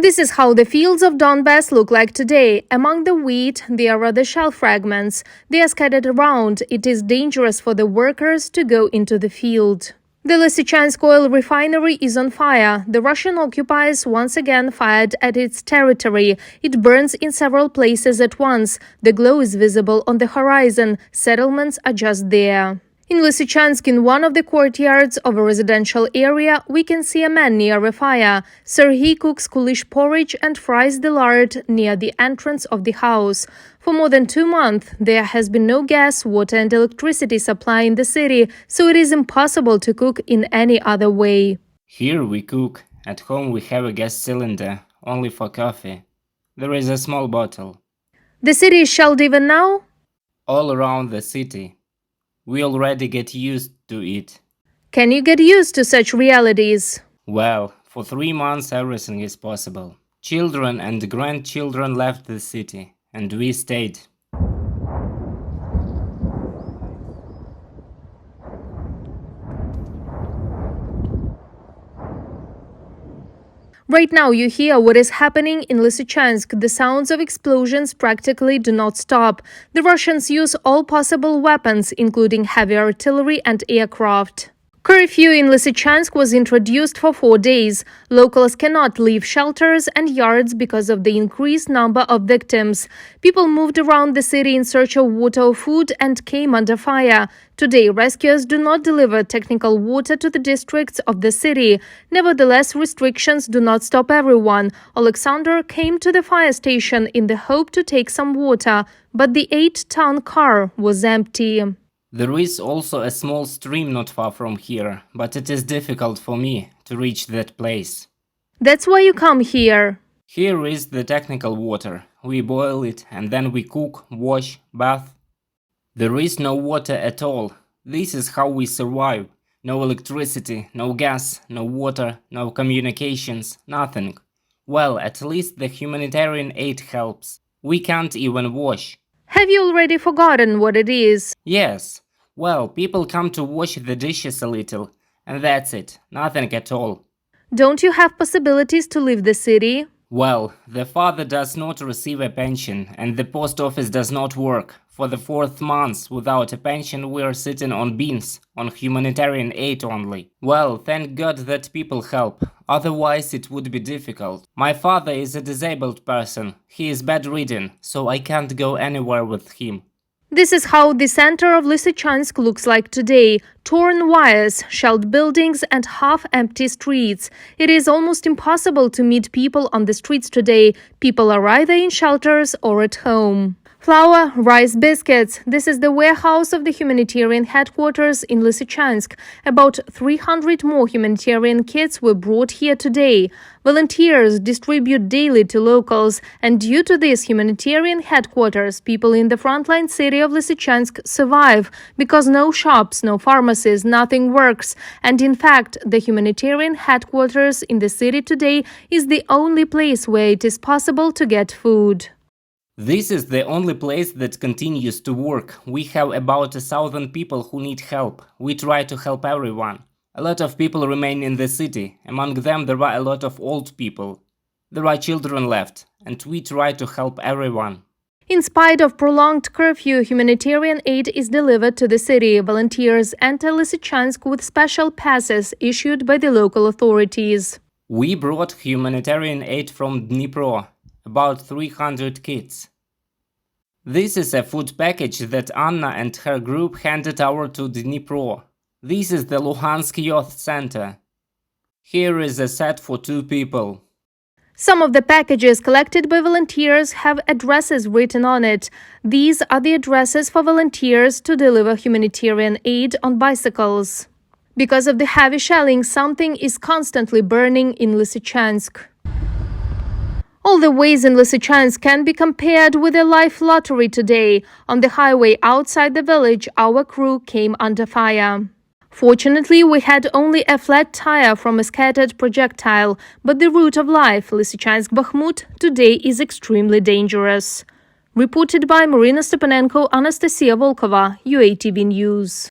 This is how the fields of Donbass look like today. Among the wheat, there are the shell fragments. They are scattered around. It is dangerous for the workers to go into the field. The Lysychansk oil refinery is on fire. The Russian occupiers once again fired at its territory. It burns in several places at once. The glow is visible on the horizon. Settlements are just there. In Lysychansk, in one of the courtyards of a residential area, we can see a man near a fire. Serhiy cooks kulish porridge and fries the lard near the entrance of the house. For more than 2 months, there has been no gas, water and electricity supply in the city, so it is impossible to cook in any other way. Here we cook. At home we have a gas cylinder, only for coffee. There is a small bottle. The city is shelled even now? All around the city. We already get used to it. Can you get used to such realities? Well, for 3 months everything is possible. Children and grandchildren left the city, and we stayed. Right now you hear what is happening in Lysychansk. The sounds of explosions practically do not stop. The Russians use all possible weapons, including heavy artillery and aircraft. Curfew in Lysychansk was introduced for 4 days. Locals cannot leave shelters and yards because of the increased number of victims. People moved around the city in search of water or food and came under fire. Today, rescuers do not deliver technical water to the districts of the city. Nevertheless, restrictions do not stop everyone. Alexander came to the fire station in the hope to take some water, but the 8-ton car was empty. There is also a small stream not far from here, but it is difficult for me to reach that place. That's why you come here. Here is the technical water. We boil it and then we cook, wash, bath. There is no water at all. This is how we survive. No electricity, no gas, no water, no communications, nothing. Well, at least the humanitarian aid helps. We can't even wash. Have you already forgotten what it is? Yes. Well, people come to wash the dishes a little, and that's it. Nothing at all. Don't you have possibilities to leave the city? Well, the father does not receive a pension, and the post office does not work. For the 4th month without a pension, we are sitting on beans, on humanitarian aid only. Well, thank God that people help. Otherwise, it would be difficult. My father is a disabled person. He is bedridden, so I can't go anywhere with him. This is how the center of Lysychansk looks like today. Torn wires, shelled buildings and half-empty streets. It is almost impossible to meet people on the streets today. People are either in shelters or at home. Flour, rice, biscuits. This is the warehouse of the humanitarian headquarters in Lysychansk. About 300 more humanitarian kits were brought here today. Volunteers distribute daily to locals, and due to this humanitarian headquarters, people in the frontline city of Lysychansk survive, because no shops, no pharmacies, nothing works. And in fact, the humanitarian headquarters in the city today is the only place where it is possible to get food. This is the only place that continues to work. We have about 1,000 people who need help. We try to help everyone. A lot of people remain in the city. Among them there are a lot of old people. There are children left, and we try to help everyone. In spite of prolonged curfew, humanitarian aid is delivered to the city. Volunteers enter Lysychansk with special passes issued by the local authorities. We brought humanitarian aid from Dnipro. About 300 kits. This is a food package that Anna and her group handed over to Dnipro. This is the Luhansk Youth Center. Here is a set for 2 people. Some of the packages collected by volunteers have addresses written on it. These are the addresses for volunteers to deliver humanitarian aid on bicycles. Because of the heavy shelling, something is constantly burning in Lysychansk. All the ways in Lysychansk can be compared with a life lottery today. On the highway outside the village, our crew came under fire. Fortunately, we had only a flat tire from a scattered projectile, but the route of life, Lysychansk-Bakhmut, today is extremely dangerous. Reported by Marina Stepanenko, Anastasia Volkova, UATV News.